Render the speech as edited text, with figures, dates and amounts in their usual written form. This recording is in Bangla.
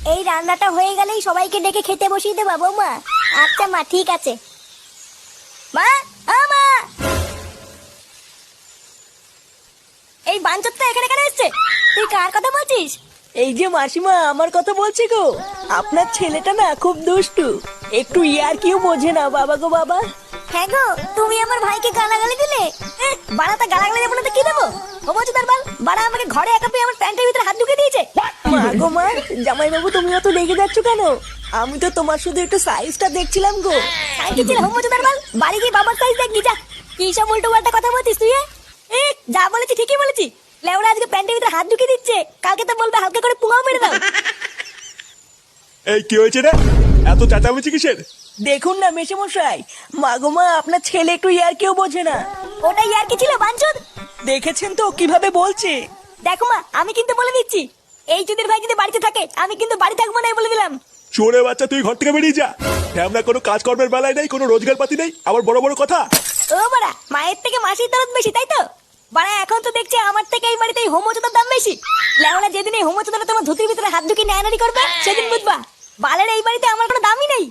এই রান্নাটা হয়ে গেলেই সবাইকে ডেকে খেতে বসিয়ে দেবা বৌমা। আচ্ছা মা, ঠিক আছে। মা, মা, এই বাঞ্চতটা এখানে কেন এসছে? তুই কার কথা বলছিস? এই যে মাসিমা, আমার কথা বলছি গো। আপনার ছেলেটা না খুব দুষ্টু, একটু ইয়ার কিউ বোঝে না বাবা গো বাবা। হ্যাঁ গো, তুমি আমার ভাইকে গালাগালি দিলে। বাড়াটা গালাগালি দেবো না তো কি দেবো? ও বলছো তার বাল, বাড়া আমাকে ঘরে একা পেয়ে আমার প্যান্টের ভিতরে হাত ঢুকে দিয়েছে। মা গো মা, জামাই বাবু তুমি অত রেগে যাচ্ছ কেন? আমি তো তোমার শুধু একটু সাইজটা দেখছিলাম গো। সাইজ ছিল হোম বলছো তার বাল, বাড়ি গিয়ে বাবার সাইজ দেখবি যা। কি সব উল্টো পাল্টা কথা বলছিস তুই? যা বলেছি ঠিকই বলেছি। লেওরা আজকে প্যান্টের ভিতরে হাত ঢুকে দিচ্ছে, কালকে তো বলবে হালকা করে পুঙাও মেরে দাও। এই কি হয়েছে রে? এত চেঁচামেচি কিসের? দেখুন না মেশামশাই, মা গো মা, আপনার ছেলে একটু ইয়ার কিউ বোঝে না। ওটাই আর কি ছিল বাঞ্চদ? দেখেছেন তো কিভাবে বলছে। দেখো মা, আমি কিন্তু বলে দিচ্ছি, এই চুদির ভাই যদি বাড়িতে থাকে আমি কিন্তু বাড়ি থাকবো না, বলে দিলাম। চোরে বাচ্চা, তুই ঘর থেকে বেরিয়ে যা। আমরা কোনো কাজকর্মের বেলায় নেই, কোনো রোজগার পাতি নেই, আবার বড় বড় কথা। ও বাড়া, মায়ের থেকে মাসির দরদ বেশি, তাই তো? বাড়া এখন তো দেখছি আমার থেকে এই বাড়িতে হোমোচোদার দাম বেশি। লেওরা যেদিন এই হোমোচোদারা তোমার ধুতির ভিতরে হাত ঢুকিয়ে নেয়ানারি করবে সেদিন বুঝবা বালের এই বাড়িতে আমার কোনো দামই নেই।